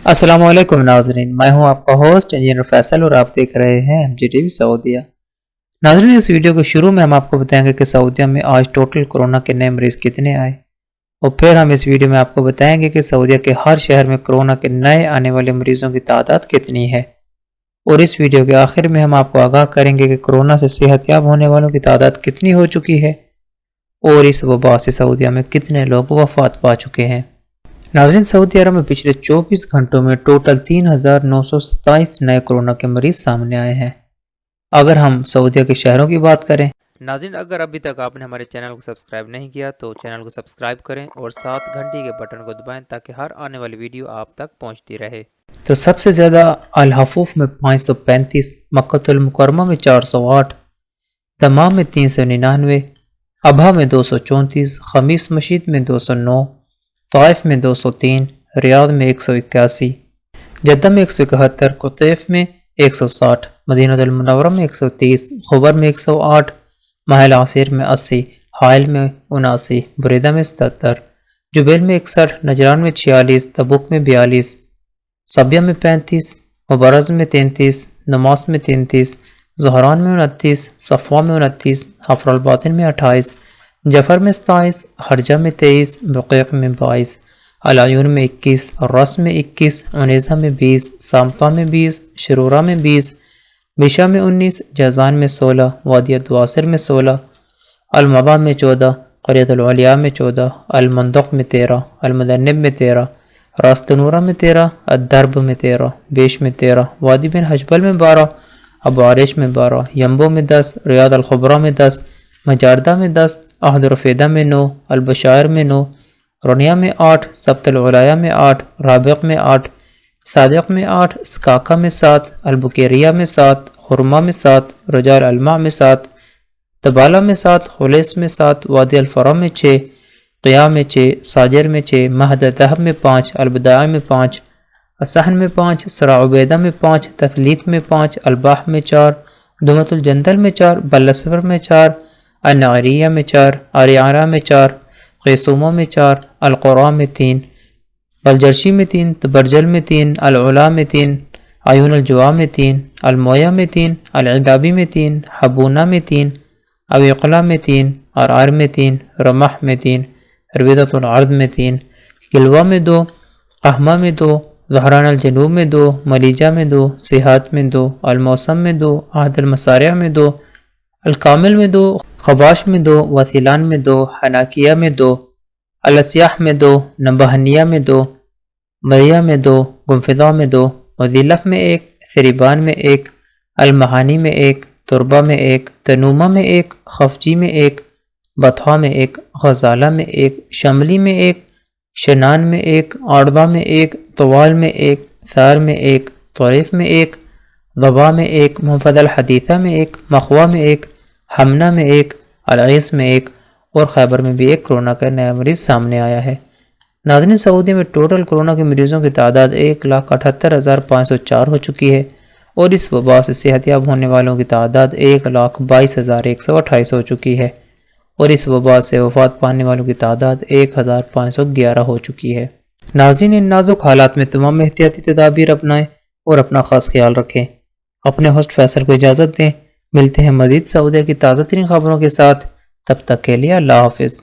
السلام علیکم ناظرین، میں ہوں آپ کا ہوسٹ انجینئر فیصل اور آپ دیکھ رہے ہیں MGTV سعودیہ۔ ناظرین، اس ویڈیو کے شروع میں ہم آپ کو بتائیں گے کہ سعودیہ میں آج ٹوٹل کرونا کے نئے مریض کتنے آئے، اور پھر ہم اس ویڈیو میں آپ کو بتائیں گے کہ سعودیہ کے ہر شہر میں کرونا کے نئے آنے والے مریضوں کی تعداد کتنی ہے، اور اس ویڈیو کے آخر میں ہم آپ کو آگاہ کریں گے کہ کرونا سے صحت یاب ہونے والوں کی تعداد کتنی ہو چکی ہے اور اس وبا سے سعودیہ میں کتنے لوگ وفات پا چکے ہیں۔ ناظرین، سعودی عرب میں پچھلے 24 گھنٹوں میں ٹوٹل 3927 نئے کرونا کے مریض سامنے آئے ہیں۔ اگر ہم سعودیہ کے شہروں کی بات کریں، ناظرین اگر ابھی تک آپ نے ہمارے چینل کو سبسکرائب نہیں کیا تو چینل کو سبسکرائب کریں اور ساتھ گھنٹی کے بٹن کو دبائیں تاکہ ہر آنے والی ویڈیو آپ تک پہنچتی رہے۔ تو سب سے زیادہ الحفوف میں 535، مکہ المکرمہ میں 408، دمام میں 399، ابہا میں 234، خمیس مشید میں 209، طائف میں 203، ریاض میں 181، جدہ میں 171، قطیف میں 160، مدینہ المنورہ میں 130، خبر میں 108، محل عصیر میں 80، حائل میں 79، بریدہ میں 77، جبیل میں 61، نجران میں 46، تبوک میں 42، صبیہ میں 35، مبرز میں 33، نماس میں 33، زہران میں 29، صفوہ میں 29، حفر الباطن میں 28، جفر میں 27، حرجہ میں 23، بقیق میں 22، العیون میں 21، الرس میں 21، عنیزہ میں 20، سامتہ میں 20، شرورہ میں 20، بشا میں 19، جازان میں 16، وادی دواسر میں 16، المبا میں 14، قریۃ العلیاء میں 14، المندق میں 13، المدنب میں 13، راست نورہ میں 13، الدرب میں 13، بیش میں 13، وادی بن حجبل میں 12، ابو عریش میں 12، یمبو میں 10، ریاض الخبرہ میں 10، مجاردہ میں 10، احد رفیدہ میں 9، البشائر میں 9، رنیا میں 8، سبت الولایا میں 8، رابق میں 8، صادق میں 8، سکاکا میں 7، البکیریہ میں 7، خرمہ میں 7، رجال الماء میں 7، تبالہ میں 7، خلیس میں 7، وادی الفرا میں 6، قیام میں 6، ساجر میں 6، مہد ذہب میں 5، البداع میں 5، اسحن میں 5، سرا عبیدہ میں 5، تثلیث میں 5، الباح میں 4، دمت الجندل میں 4، بلسفر میں 4، النعریہ میں 4، آریارہ میں 4، قیسومہ میں 4، القرآ میں 3، بلجرشی میں 3، تبرجل میں 3، العلا میں 3، عیون الجوا میں 3، المویہ میں 3، العدابی میں 3، حبونہ میں 3، اویقلا میں 3، عرعر میں 3، رمح میں 3، رویدۃ العرض میں 3، گلوہ میں 2، قہمہ میں 2، زہران الجنوب میں 2، ملیجہ میں 2، سیحات میں 2، الموسم میں 2، عہد المسارع میں 2، الکامل میں 2، خباش میں 2، وسیلان میں 2، حناکیہ میں 2، الاسیاح میں 2، نبہنیہ میں 2، مریہ میں 2، گنفضہ میں 2، وزیلف میں 1، سریبان میں 1، المہانی میں 1، تربہ میں 1، تنومہ میں 1، خفجی میں 1، بطحہ میں 1، غزالہ میں 1، شملی میں 1، شنان میں 1، آڑبہ میں 1، طوال میں 1، ثار میں 1، طریف میں 1، ضبا میں 1، منفذ الحدیثہ میں 1، مخوہ میں 1، ہمنہ میں 1، العیس میں 1، اور خیبر میں بھی 1 کرونا کا نیا مریض سامنے آیا ہے۔ ناظرین، سعودی میں ٹوٹل کرونا کے مریضوں کی تعداد 1,78,504 ہو چکی ہے، اور اس وبا سے صحت یاب ہونے والوں کی تعداد 1,22,128 ہو چکی ہے، اور اس وبا سے وفات پانے والوں کی تعداد 1,511 ہو چکی ہے۔ ناظرین، ان نازک حالات میں تمام احتیاطی تدابیر اپنائیں اور اپنا خاص خیال رکھیں۔ اپنے ہوسٹ فیصل کو اجازت دیں، ملتے ہیں مزید سعودیہ کی تازہ ترین خبروں کے ساتھ، تب تک کے لیے اللہ حافظ۔